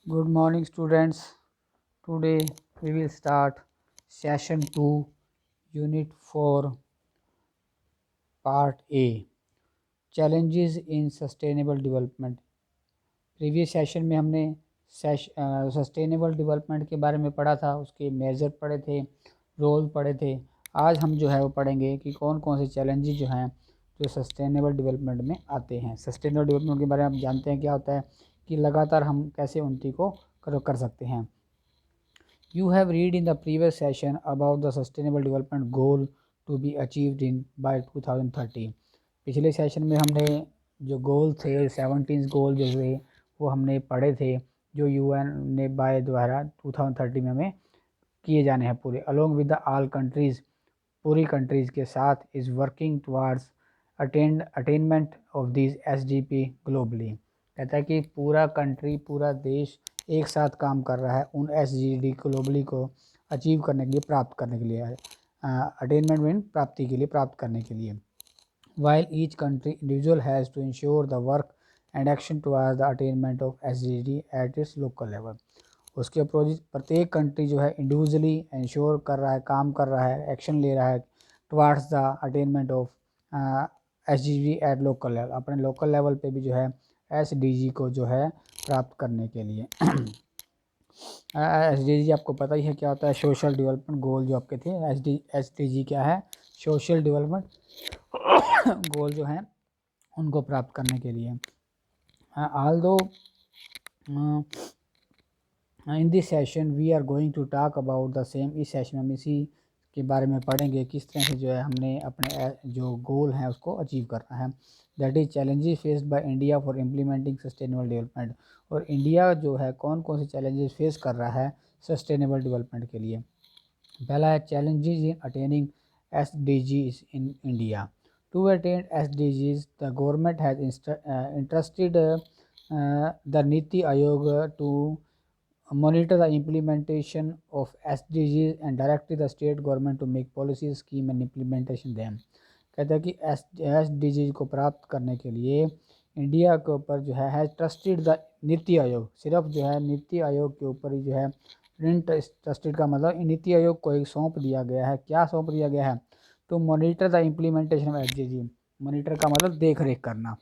Good morning, students. Today we will start session 2, Unit 4, Part A, Challenges in Sustainable Development. Previous session में हमने sustainable development के बारे में पढ़ा था, उसके मेजर पढ़े थे, रोल पढ़े थे। आज हम जो है वो पढ़ेंगे कि कौन कौन से चैलेंजेस जो हैं जो सस्टेनेबल डेवलपमेंट में आते हैं। सस्टेनेबल डेवलपमेंट के बारे में आप जानते हैं क्या होता है कि लगातार हम कैसे उन्नति को कर सकते हैं। You have read in the previous session about the sustainable development goal to be achieved in by 2030। पिछले सेशन में हमने जो गोल थे 17 गोल जो थे वो हमने पढ़े थे, जो यूएन ने बाय द्वारा 2030 में हमें किए जाने हैं पूरे, along with the all countries, पूरी कंट्रीज़ के साथ is working towards attainment of this SDP globally. कहता है कि पूरा कंट्री, पूरा देश एक साथ काम कर रहा है उन एसडीजी ग्लोबली को अचीव करने के लिए, प्राप्त करने के लिए, अटेनमेंट मीन प्राप्ति के लिए, प्राप्त करने के लिए। While each country individual has to ensure the work and action towards the attainment of SDG at its local level। उसके अपोजिट प्रत्येक कंट्री जो है इंडिविजुअली इंश्योर कर रहा है, काम कर रहा है, एक्शन ले रहा है towards the attainment of SDG at local level, अपने लोकल लेवल पे भी जो है SDG को जो है प्राप्त करने के लिए। SDG आपको पता ही है क्या होता है, सोशल डेवलपमेंट गोल जो आपके थे। SDG क्या है, सोशल डेवलपमेंट गोल जो हैं उनको प्राप्त करने के लिए। although in this session we are going to talk about the same. इस सेशन में हम इसी के बारे में पढ़ेंगे किस तरह से जो है हमने अपने जो गोल हैं उसको अचीव करना है। That is challenges faced by India for implementing sustainable development. और इंडिया जो है कौन कौन से चैलेंजेस फेस कर रहा है सस्टेनेबल डेवलपमेंट के लिए। पहला है challenges in attaining SDGs in India. To attain SDGs the government has interested the NITI Aayog to monitor the implementation of SDGs and direct the state government to make policy scheme and implementation them। कहता है कि SDGs को प्राप्त करने के लिए India के ऊपर जो है ट्रस्टेड द नीति आयोग, सिर्फ जो है नीति आयोग के ऊपर ही जो है ट्रस्टेड का मतलब नीति आयोग को एक सौंप दिया गया है। क्या सौंप दिया गया है? To monitor the implementation of SDG। Monitor का मतलब देख रेख करना,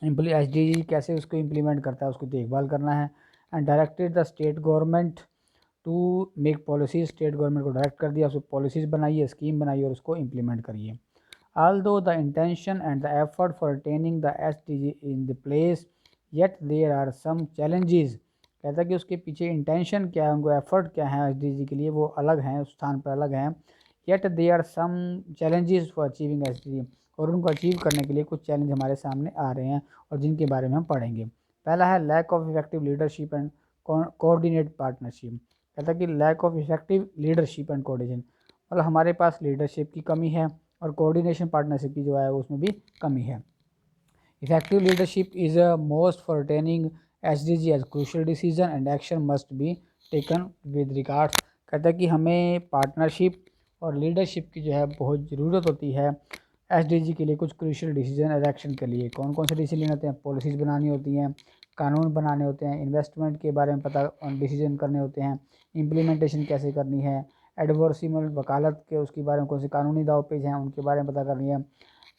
SDG कैसे उसको इम्प्लीमेंट करता है उसकी देखभाल करना है। And directed the state government to make policies, state government को डायरेक्ट कर दिया, उसको पॉलिसीज़ बनाइए, स्कीम बनाइए और उसको इम्प्लीमेंट करिए। although the intention and the effort for attaining the SDG in the place, yet there are some challenges। कहता है कि उसके पीछे इंटेंशन क्या है, उनको एफर्ट क्या है SDG के लिए, वो अलग हैं, उस स्थान पर अलग हैं। yet there are some challenges for achieving SDG। और उनको अचीव करने के लिए कुछ चैलेंज हमारे सामने आ रहे हैं और जिनके बारे में हम पढ़ेंगे। पहला है lack of effective leadership and coordinate partnership. कहता है कि lack of effective leadership and coordination, मतलब हमारे पास लीडरशिप की कमी है और कोऑर्डिनेशन पार्टनरशिप की जो है उसमें भी कमी है। Effective leadership is a most for attaining SDG as crucial decision and action must be taken with regards. कहता है कि हमें पार्टनरशिप और लीडरशिप की जो है बहुत ज़रूरत होती है SDG के लिए, कुछ क्रूशियल डिसीजन और एक्शन के लिए। कौन कौन से डिसीजन लेने होते हैं? पॉलिसीज़ बनानी होती हैं, कानून बनाने होते हैं, इन्वेस्टमेंट के बारे में पता डिसीजन करने होते हैं, इम्प्लीमेंटेशन कैसे करनी है, एडवर्सिमल वकालत के उसके बारे में कौन से कानूनी दाव पेज हैं उनके बारे में पता करनी है,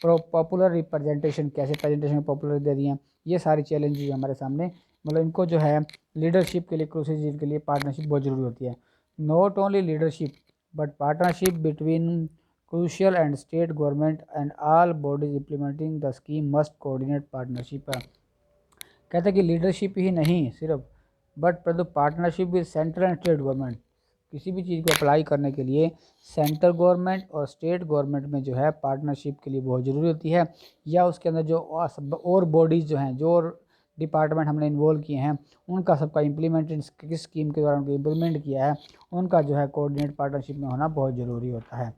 पॉपुलर रिप्रेजेंटेशन कैसे प्रेजेंटेशन में पॉपुलर दे रही हैं। ये सारी चैलेंजेस हमारे सामने, मतलब इनको जो है लीडरशिप के लिए, क्रूशियल के लिए पार्टनरशिप बहुत ज़रूरी होती है। Not only leadership but partnership between crucial and state government and all bodies implementing the scheme must coordinate partnership। कहते हैं कि लीडरशिप ही नहीं सिर्फ, बट परंतु partnership with central and state government. किसी भी चीज़ को अप्लाई करने के लिए सेंट्रल गवर्नमेंट और स्टेट गवर्नमेंट में जो है पार्टनरशिप के लिए बहुत ज़रूरी होती है। या उसके अंदर जो और बॉडीज़ जो हैं, जो डिपार्टमेंट हमने इन्वॉल्व किए हैं, उनका सबका इम्प्लीमेंटेशन किस स्कीम के द्वारा उनको इम्प्लीमेंट किया है, उनका जो है कोऑर्डिनेट पार्टनरशिप में होना बहुत ज़रूरी होता है।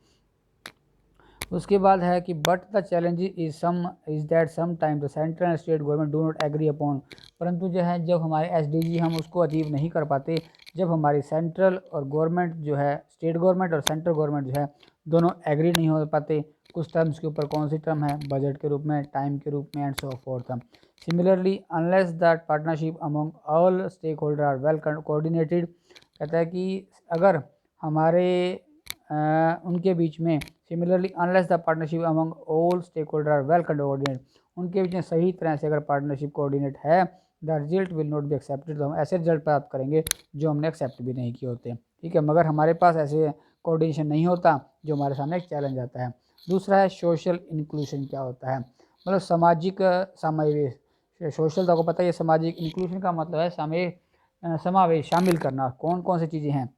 उसके बाद है कि but the challenge is that some time the central and state government do not agree upon परंतु जो है जब हमारे SDG हम उसको अचीव नहीं कर पाते, जब हमारी सेंट्रल और गवर्नमेंट जो है, स्टेट गवर्नमेंट और सेंट्रल गवर्नमेंट जो है दोनों एग्री नहीं हो पाते कुछ टर्म्स के ऊपर, कौन सी टर्म है, बजट के रूप में, टाइम के रूप में and so forth. Similarly unless that partnership among all stakeholder are well coordinated, कहता है कि अगर हमारे उनके बीच में, similarly unless the partnership among all stakeholder are well coordinated, उनके बीच में सही तरह से अगर पार्टनरशिप कोऑर्डिनेट है, the result will not be accepted, तो हम ऐसे रिजल्ट प्राप्त करेंगे जो हमने एक्सेप्ट भी नहीं किए होते, ठीक है। मगर हमारे पास ऐसे कोऑर्डिनेशन नहीं होता, जो हमारे सामने एक चैलेंज आता है। दूसरा है सोशल इंक्लूशन। क्या होता है, मतलब सामाजिक समावेश। सोशल तो आपको पता है, सामाजिक इंक्लूशन का मतलब है समावेश, शामिल करना। कौन कौन सी चीज़ें हैं,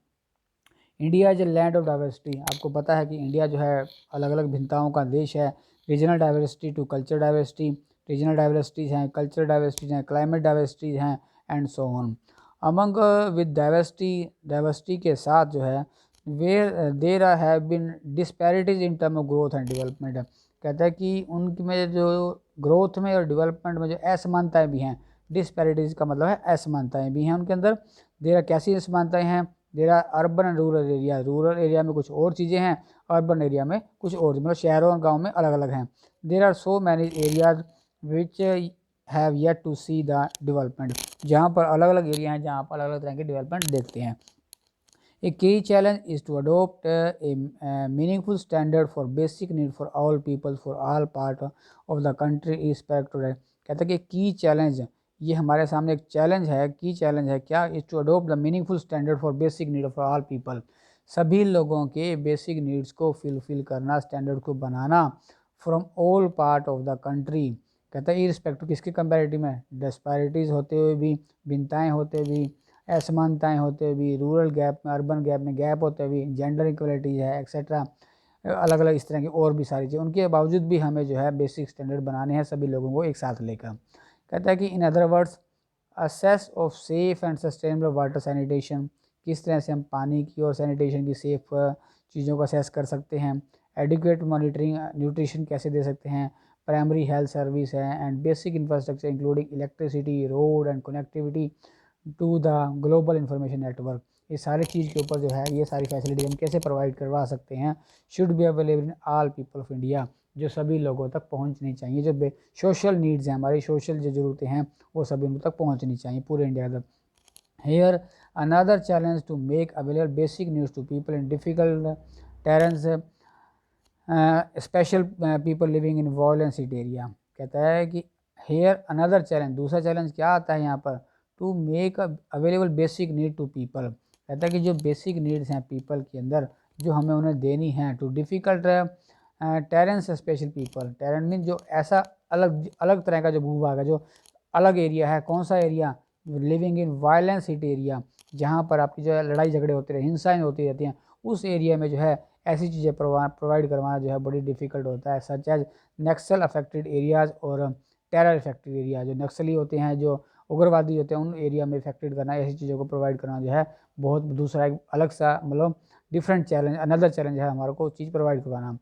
India is a land of diversity. आपको पता है कि इंडिया जो है अलग अलग भिन्नताओं का देश है। Regional diversity to culture diversity, regional diversities हैं, कल्चर डाइवर्सिटीज़ हैं, क्लाइमेट डाइवर्सिटीज़ हैं and so on. Among with diversity के साथ जो है where there have been disparities in term of growth and development. कहता है कि उनमें जो ग्रोथ में और डेवलपमेंट में जो असमानताएँ भी हैं, डिस्पैरिटीज़ का मतलब है असमानताएँ भी हैं उनके अंदर। देर कैसी असमानताएँ हैं, there are urban and rural area. Rural area में कुछ और चीज़ें हैं, अर्बन एरिया में कुछ और, मतलब शहरों और गाँव में अलग अलग हैं। There are so many areas which have yet to see the development, जहाँ पर अलग अलग एरिया हैं जहाँ पर अलग अलग तरह के डेवलपमेंट देखते हैं। A key challenge is to adopt a meaningful standard for basic need for all people for all part of the country irrespective। कहता है कि की चैलेंज, ये हमारे सामने एक चैलेंज है, की चैलेंज है क्या, is to adopt the meaningful standard for basic need for all people. सभी लोगों के बेसिक नीड्स को फिल करना, स्टैंडर्ड को बनाना from all part of the country. कहता है इरिस्पेक्टिव किसके कंपैरेटिव में, डिस्पैरिटीज़ होते हुए भी, भिन्नताएँ होते भी, असमानताएँ होते भी, रूरल गैप में, अर्बन गैप में गैप होते भी, जेंडर इक्वलिटीज़ है एक्सेट्रा, अलग अलग इस तरह की और भी सारी चीज़ें, उनके बावजूद भी हमें जो है बेसिक स्टैंडर्ड बनाने हैं सभी लोगों को एक साथ लेकर। कहता है कि in other words assess of safe and sustainable water sanitation, किस तरह से हम पानी की और सैनिटेशन की सेफ चीज़ों को असेस कर सकते हैं। एडिक्वेट मॉनिटरिंग, न्यूट्रिशन कैसे दे सकते हैं, प्राइमरी हेल्थ सर्विस है and basic infrastructure including electricity, road and connectivity to the global information network. ये सारी चीज़ के ऊपर जो है ये सारी फैसिलिटी हम कैसे प्रोवाइड करवा सकते हैं, should be available in all people of India, जो सभी लोगों तक पहुंचनी चाहिए। जो सोशल नीड्स हैं, हमारी सोशल जो ज़रूरतें हैं वो सभी उन तक पहुंचनी चाहिए पूरे इंडिया तक। Here another challenge to make available basic news to people in difficult terrains, special people living in violence area. कहता है कि हेयर अनदर चैलेंज, दूसरा चैलेंज क्या आता है यहाँ पर, to make available basic need to people. कहता है कि जो बेसिक नीड्स हैं पीपल के अंदर, जो हमें उन्हें देनी है, to difficult terrains special people. Terrain mean जो ऐसा अलग अलग तरह का जो भूभाग है, जो अलग एरिया है, कौन सा area, living in violence hit area, जहाँ पर आपकी जो है लड़ाई झगड़े होते रहे, हिंसाएँ होती रहती हैं, उस एरिया में जो है ऐसी चीज़ें प्रोवाइड करवाना जो है बड़ी डिफ़िकल्ट होता है। सच एज नक्सल अफेक्टेड एरियाज़ और टेरर अफेक्टेड एरिया, जो नक्सली होते हैं, जो उग्रवादी होते हैं, उन एरिया में इफेक्टेड करना, ऐसी चीज़ों को प्रोवाइड करना जो है बहुत दूसरा एक अलग सा, मतलब डिफरेंट चैलेंज, अनदर चैलेंज है हमारे को चीज़ प्रोवाइड करवाना।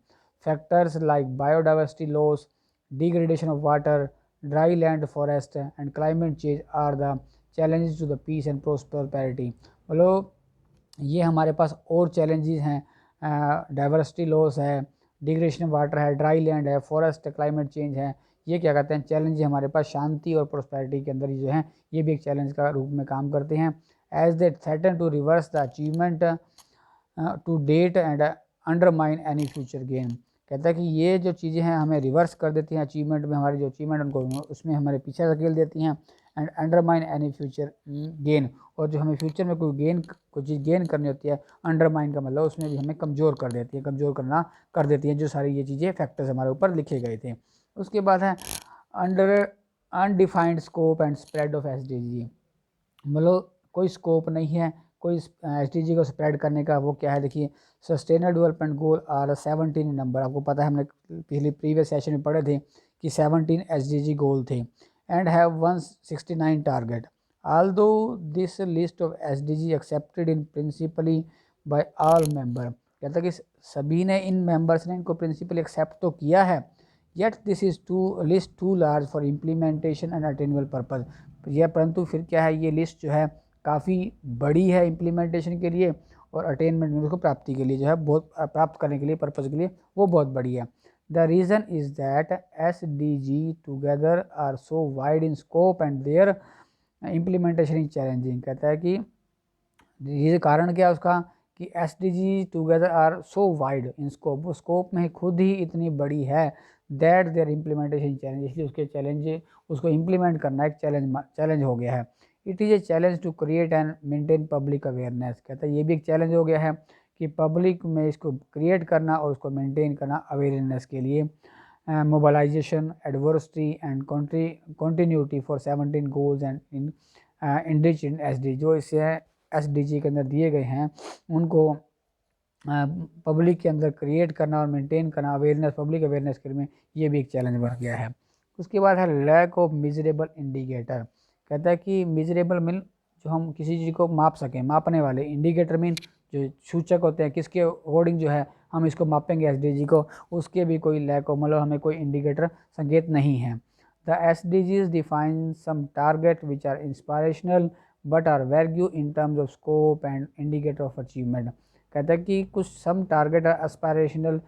Factors like biodiversity loss, degradation of water, dry land forest and climate change are the challenges to the peace and prosperity. मतलब ये हमारे पास और चैलेंजेस हैं, डाइवर्सिटी लॉस है, डिग्रेडेशन वाटर है, ड्राई लैंड है, फॉरेस्ट, क्लाइमेट चेंज है, ये क्या कहते हैं चैलेंज हमारे पास शांति और प्रोस्पेरिटी के अंदर जो हैं ये भी एक चैलेंज का रूप में काम करते हैं। As they threaten to reverse the achievement to date and undermine any future gain. कहता है कि ये जो चीज़ें हैं हमें रिवर्स कर देती हैं अचीवमेंट में, हमारी जो अचीवमेंट उनको उसमें हमारे पीछे धकेल देती हैं, and undermine any future gain, और जो हमें फ्यूचर में कोई चीज़ गेन करनी होती है, अंडरमाइन का मतलब उसमें भी हमें कमज़ोर कर देती है, कमज़ोर करना कर देती है। जो सारी ये चीज़ें फैक्टर्स हमारे ऊपर लिखे गए थे। उसके बाद है under undefined scope and spread of SDG। मतलब कोई स्कोप नहीं है कोई SDG को स्प्रेड करने का। वो क्या है, देखिए सस्टेनेबल डेवलपमेंट गोल आर 17 नंबर। आपको पता है हमने पिछले प्रीवियस सेशन में पढ़े थे कि 17 SDG गोल थे and have 169 target. although this list of SDG accepted in principally by all member। कहता है कि सभी ने, इन मेंबर्स ने इनको प्रिंसिपली एक्सेप्ट तो किया है, yet this is list too large for implementation and attainable purpose। यह परंतु फिर क्या है, ये लिस्ट जो है काफ़ी बड़ी है इम्प्लीमेंटेशन के लिए और अटेनमेंट में उसको प्राप्ति के लिए जो है बहुत प्राप्त करने के लिए पर्पज़ के लिए वो बहुत बड़ी है। The reason is that SDG together are so wide in scope and their implementation is challenging. कहता है कि ये कारण क्या है उसका कि SDG together are so wide in scope, वो स्कोप में खुद ही इतनी बड़ी है दैट देयर इम्प्लीमेंटेशन चैलेंज, इसलिए उसके चैलेंज उसको इम्प्लीमेंट करना एक चैलेंज हो गया है। It is a challenge to create and maintain public awareness. कहता है ये भी एक चैलेंज हो गया है कि पब्लिक में इसको क्रिएट करना और उसको मेंटेन करना अवेयरनेस के लिए। Mobilisation, adversity and continuity for 17 goals and in Indic in SD, जो इसे SDG के अंदर दिए गए हैं उनको पब्लिक के अंदर क्रिएट करना और मेंटेन करना अवेयरनेस, पब्लिक अवेयरनेस के में ये भी एक चैलेंज बन गया है। उसके बाद है लैक ऑफ मेजरेबल इंडिकेटर। कहता है कि मेजरेबल मीन जो हम किसी चीज़ को माप सकें, मापने वाले, इंडिकेटर मीन जो सूचक होते हैं किसके अकॉर्डिंग जो है हम इसको मापेंगे SDG को, उसके भी कोई लैक हो, मतलब हमें कोई इंडिकेटर संकेत नहीं है। The SDGs define some target which are inspirational but are value in terms of scope and indicator of achievement. कहता है कि कुछ सम टारगेट एस्पायरेशनल,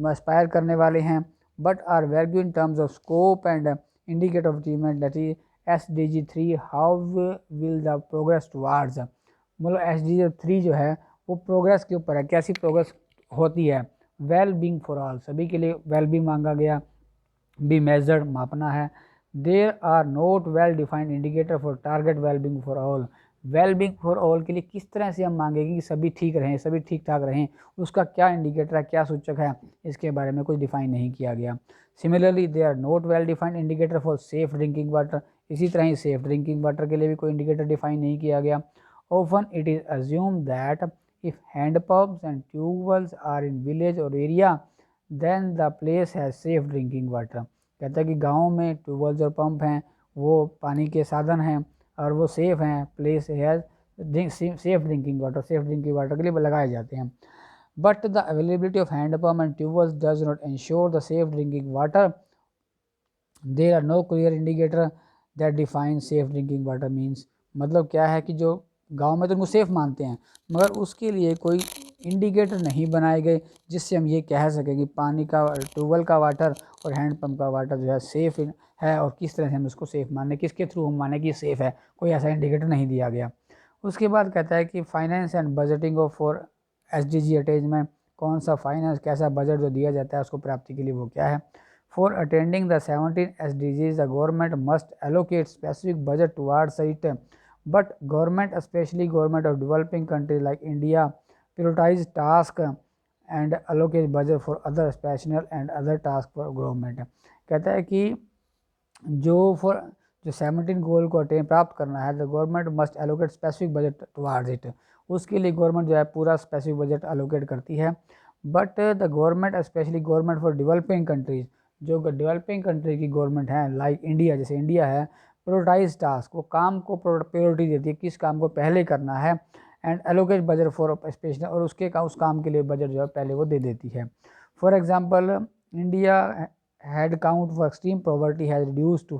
एस्पायर करने वाले हैं, but are value in terms of scope and indicator of achievement, that is SDG 3 how will the progress towards. मतलब SDG 3 जो है वो प्रोग्रेस के ऊपर है, कैसी प्रोग्रेस होती है। वेल बींग फॉर ऑल, सभी के लिए वेल बींग मांगा गया, बी मेजर्ड मापना है। There are not well defined indicator for target well being for all. Well being for all के लिए किस तरह से हम मांगेंगे कि सभी ठीक रहें, सभी ठीक ठाक रहें, उसका क्या इंडिकेटर है, क्या सूचक है, इसके बारे में कुछ डिफाइन नहीं किया गया। Similarly they are not well defined indicator for safe drinking water, इसी तरह ही सेफ ड्रिंकिंग वाटर के लिए भी कोई इंडिकेटर डिफाइन नहीं किया गया। Often it is assume that if hand pumps and tube wells are in village और area then the place has safe drinking water. कहता है कि गाँव में ट्यूबवेल्स और पंप हैं, वो पानी के साधन हैं और वो सेफ़ हैं, place has safe drinking water के लिए लगाए जाते हैं। But the availability of hand pump and tubewells does not ensure the safe drinking water. There are no clear indicator that define safe drinking water means. मतलब क्या है कि जो गांव में तो उनको सेफ़ मानते हैं, मगर उसके लिए कोई इंडिकेटर नहीं बनाए गए जिससे हम ये कह सकें कि पानी का, ट्यूबवेल का वाटर और हैंड पंप का वाटर जो है सेफ़ है और किस तरह से हम उसको सेफ़ माने, किसके थ्रू हम माने कि सेफ़ है, कोई ऐसा इंडिकेटर नहीं दिया गया। उसके बाद कहता है कि finance and budgeting of for SDG attainment, कौन सा फाइनेंस, कैसा बजट जो दिया जाता है उसको प्राप्ति के लिए वो क्या है। For attending the 17 SDGs, the government must allocate specific budget towards it, but government, especially government of developing countries like India, prioritize task and allocate budget for other special and other task for government। कहता है कि जो 17 गोल को प्राप्त करना है, the government must allocate specific budget towards it, उसके लिए गवर्नमेंट जो है पूरा स्पेसिफिक बजट एलोकेट करती है। But the government, specially government for developing countries, जो डेवलपिंग कंट्री की गवर्नमेंट है लाइक इंडिया, जैसे इंडिया है, प्रायोरिटाइज टास्क, वो काम को प्रायोरिटी देती है, किस काम को पहले करना है, and allocate budget for special, और उस काम के लिए बजट जो है पहले वो दे देती है। For example India head count for extreme poverty has reduce to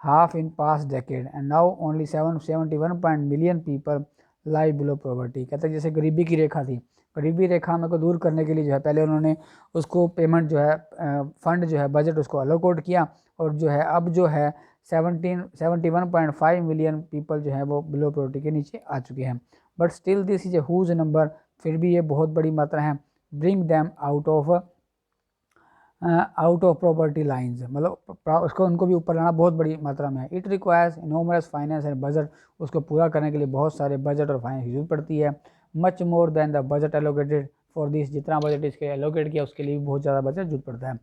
half in past decade and now only 71 million people lie below poverty। कहता है जैसे गरीबी की रेखा थी, गरीबी रेखा में को दूर करने के लिए जो है पहले उन्होंने उसको पेमेंट जो है फंड जो है बजट उसको अलोकेट किया, और जो है अब जो है 71.5 मिलियन पीपल जो है वो बिलो पॉवर्टी के नीचे आ चुके हैं। But still this is a huge number, फिर भी ये बहुत बड़ी मात्रा है। Bring them out of property lines, मतलब उसको उनको भी ऊपर लाना बहुत बड़ी मात्रा में है। It requires enormous finance and budget, उसको पूरा करने के लिए बहुत सारे बजट और फाइनेंस की जरूरत पड़ती है। Much more than the budget allocated for this, जितना बजट इसके एलोकेट किया उसके लिए भी बहुत ज़्यादा बजट जरूरत पड़ता है।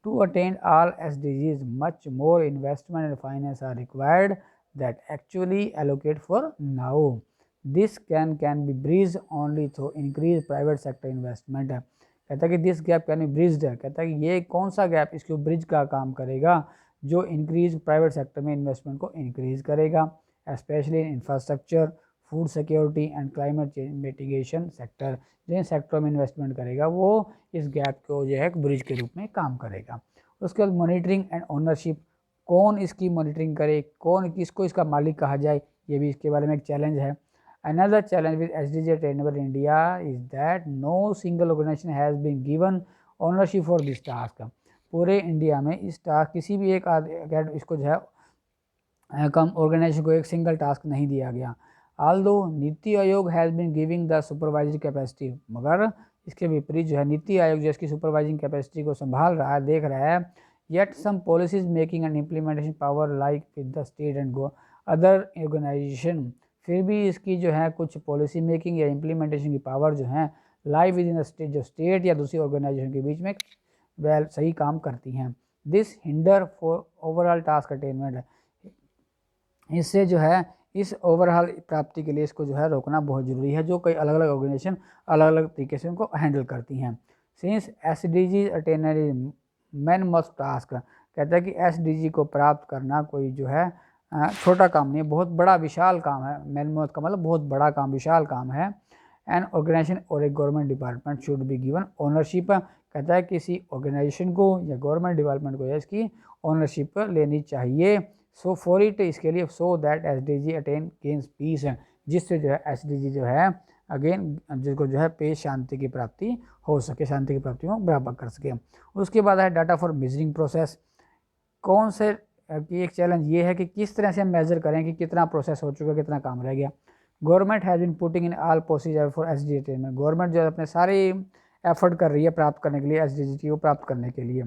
To attain all SDGs much more investment and finance are required that actually allocate for now. This can be bridge only through increase private sector investment. कहता है कि this gap can be bridged है, कहता है कि ये कौन सा गैप इसके ब्रिज का काम करेगा, जो इंक्रीज प्राइवेट सेक्टर में इन्वेस्टमेंट को इंक्रीज करेगा, specially in infrastructure, food security and climate change mitigation sector. जिन सेक्टरों में इन्वेस्टमेंट करेगा वो इस गैप को जो है ब्रिज के रूप में काम करेगा। उसके बाद मॉनिटरिंग एंड ओनरशिप कौन इसकी मॉनिटरिंग करे, कौन किसको इसका मालिक कहा जाए, ये भी इसके बारे में एक चैलेंज है। Another challenge with SDG attainable in India is that no single organization has been given ownership for this task। पूरे इंडिया में इस टास्क किसी भी एक इसको जो है कम ऑर्गेनाइजेशन को एक सिंगल टास्क नहीं दिया गया। Although NITI Aayog has been giving the supervisory capacity, मगर इसके विपरीत जो है नीति आयोग जो इसकी सुपरवाइजिंग कैपेसिटी को संभाल रहा है, देख रहा है, yet some policies making and implementation power like with the state and go other organisation, फिर भी इसकी जो है कुछ पॉलिसी मेकिंग या इम्प्लीमेंटेशन की पावर जो है live with in the state, जो स्टेट या दूसरी ऑर्गेनाइजेशन के बीच में वेल सही काम करती हैं। This hinder for overall task attainment, इससे जो है इस ओवरऑल प्राप्ति के लिए इसको जो है रोकना बहुत ज़रूरी है, जो कई अलग अलग ऑर्गेनाइजेशन अलग अलग तरीके से उनको हैंडल करती हैं। Since SDG attainment must task, कहता है कि SDG को प्राप्त करना कोई जो है छोटा काम नहीं है, बहुत बड़ा विशाल काम है। मैन मस्ट का मतलब बहुत बड़ा काम, विशाल काम है। एन ऑर्गेनाइजेशन और एक government department should be given ownership, कहता है किसी ऑर्गेनाइजेशन को या गवर्नमेंट डिपार्टमेंट को इसकी ओनरशिप लेनी चाहिए। सो फॉर इट, इसके लिए, so that SDG attain gains peace, जिससे जो है SDG जो है अगेन जिसको जो है पेश शांति की प्राप्ति हो सके, शांति की प्राप्ति को बराबर कर सके। उसके बाद है डाटा फॉर मेजरिंग प्रोसेस। कौन से कि एक चैलेंज ये है कि किस तरह से हम मेजर करें कि कितना प्रोसेस हो चुका, कितना काम रह गया। Government has been putting in all procedure for SDG attainment, government जो है अपने सारे एफर्ट कर रही है प्राप्त करने के लिए, SDG को प्राप्त करने के लिए।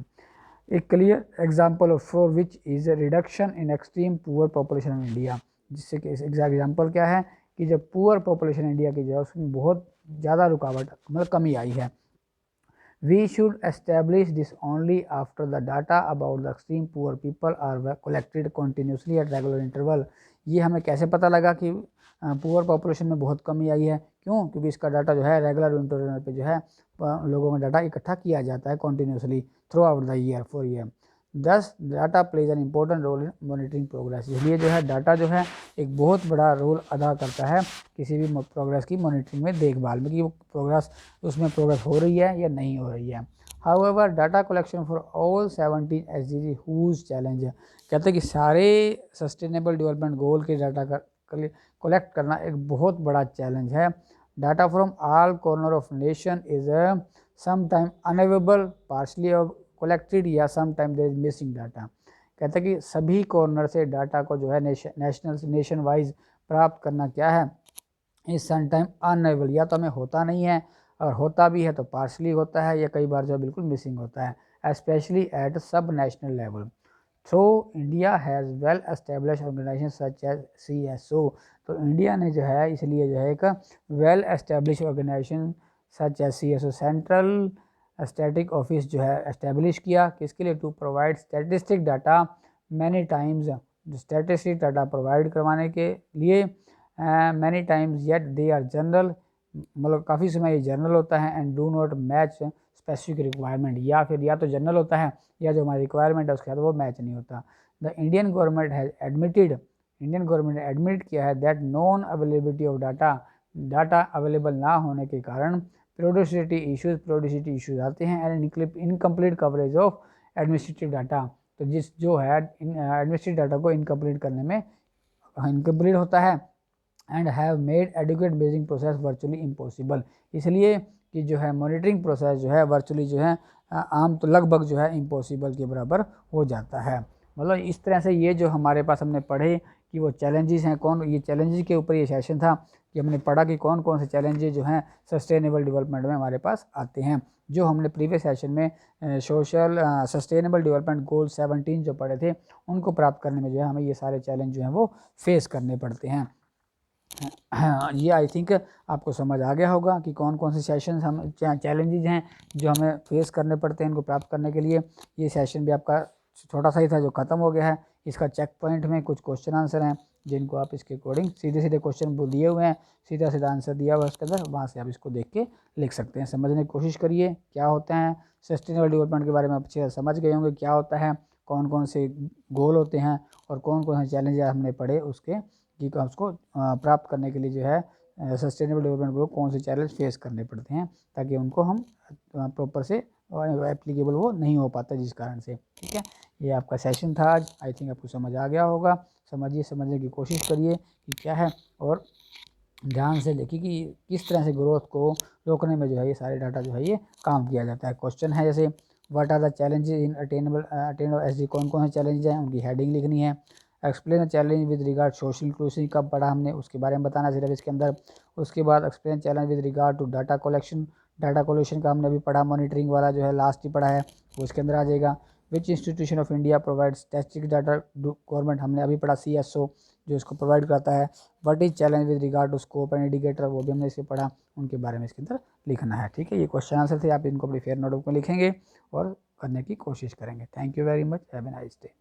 एक clear example of for which is reduction in extreme poor population in India, जिससे कि एग्जैक्ट एग्जाम्पल क्या है कि जब पुअर पॉपुलेशन इंडिया की जो है उसमें बहुत ज़्यादा रुकावट मतलब कमी आई है। We should establish this only after the data about the extreme poor people are collected continuously at regular interval. ये हमें कैसे पता लगा कि पुअर पॉपुलेशन में बहुत कमी आई है? क्यों? क्योंकि इसका डाटा जो है रेगुलर इंटरवल पे जो है लोगों का डाटा इकट्ठा किया जाता है continuously throughout the year for year. Thus data plays an important role in monitoring progress, इसलिए जो है डाटा जो है एक बहुत बड़ा रोल अदा करता है किसी भी प्रोग्रेस की मॉनिटरिंग में, देखभाल में, कि वो प्रोग्रेस उसमें प्रोग्रेस हो रही है या नहीं हो रही है। However data collection for all 17 SDG huge challenge, कहते हैं कि सारे सस्टेनेबल डेवलपमेंट गोल के डाटा कलेक्ट करना एक बहुत बड़ा चैलेंज है। Data from all corner of nation is sometime unavailable, partially collected या sometime there is missing data. कहते हैं कि सभी कॉर्नर से डाटा को जो है नेशन वाइज प्राप्त करना क्या है, इस समटाइम अनअवेलेबल, या तो हमें होता नहीं है, और होता भी है तो पार्शली होता है, या कई बार जो है बिल्कुल मिसिंग होता है, especially at sub national level. So India has well establish organisation such as CSO, तो इंडिया ने जो है इसलिए जो है एक well establish organisation such as CSO central static office जो है एस्टेब्लिश किया, किसके लिए? To provide statistic data many times, statistic data provide करवाने के लिए many times, yet they are general, मतलब काफ़ी समय ये जनरल होता है, and do not match specific requirement, या फिर या तो जनरल होता है या जो हमारी रिक्वायरमेंट है उसके साथ वो मैच नहीं होता। The Indian government has admitted, Indian government ने एडमिट किया है that non availability of data, data available ना होने के कारण प्रोड्यूसिटी इश्यूज आते हैं, and incomplete coverage of administrative data, तो जिस जो है एडमिनिस्ट्रेटिव डाटा को इनकम्प्लीट करने में इनकम्प्लीट होता है, and have made educate basing process virtually impossible, इसलिए कि जो है मॉनिटरिंग प्रोसेस जो है वर्चुअली जो है आम तो लगभग जो है इम्पॉसिबल के बराबर हो जाता है। मतलब इस तरह से ये जो हमारे पास हमने पढ़े कि वो चैलेंजेस हैं, कौन, ये चैलेंजेस के ऊपर ये सेशन था कि हमने पढ़ा कि कौन कौन से चैलेंजेस जो हैं सस्टेनेबल डेवलपमेंट में हमारे पास आते हैं। जो हमने प्रीवियस सेशन में सोशल सस्टेनेबल डेवलपमेंट गोल 17 जो पढ़े थे, उनको प्राप्त करने में जो है हमें ये सारे चैलेंज जो हैं वो फेस करने पड़ते हैं। ये आई थिंक आपको समझ आ गया होगा कि कौन कौन से सेशन हम चैलेंजेस हैं जो हमें फेस करने पड़ते हैं इनको प्राप्त करने के लिए। ये सेशन भी आपका छोटा सा ही था जो ख़त्म हो गया है। इसका चेक पॉइंट में कुछ क्वेश्चन आंसर हैं जिनको आप इसके अकॉर्डिंग सीधे सीधे क्वेश्चन दिए हुए हैं, सीधा सीधा आंसर दिया हुआ है उसके अंदर, वहाँ से आप इसको देख के लिख सकते हैं। समझने की कोशिश करिए क्या होता है सस्टेनेबल डेवलपमेंट के बारे में आप अच्छे से समझ गए होंगे क्या होता है, कौन कौन से गोल होते हैं और कौन कौन से चैलेंज हमने पढ़े उसके कि उसको प्राप्त करने के लिए जो है सस्टेनेबल डेवलपमेंट को कौन से चैलेंज फेस करने पड़ते हैं, ताकि उनको हम प्रॉपर से एप्लीकेबल वो नहीं हो पाता जिस कारण से। ठीक है, ये आपका सेशन था आज। आई थिंक आपको समझ आ गया होगा। समझने की कोशिश करिए कि क्या है, और ध्यान से देखिए कि किस तरह से ग्रोथ को रोकने में जो है ये सारे डाटा जो है ये काम किया जाता है। क्वेश्चन है जैसे what are the challenges in attainable SD, कौन कौन से चैलेंज हैं, उनकी हेडिंग लिखनी है। Explain the challenge with regard social inclusive, कब पढ़ा हमने, उसके बारे में बताना सिर्फ इसके अंदर। उसके बाद explain challenge with regard to data collection का हमने अभी पढ़ा, मॉनिटरिंग वाला जो है लास्ट ही पढ़ा है, वो इसके अंदर आ जाएगा। Which institution of India provide statistics data government, हमने अभी पढ़ा CSO जो इसको प्रोवाइड करता है। What is challenge with regard to scope and indicator, वो भी हमने इसे पढ़ा, उनके बारे में इसके अंदर लिखना है। ठीक है, ये क्वेश्चन आंसर थे, आप इनको अपनी फेयर नोटबुक में लिखेंगे और करने की कोशिश करेंगे। Thank you very much, have a nice day.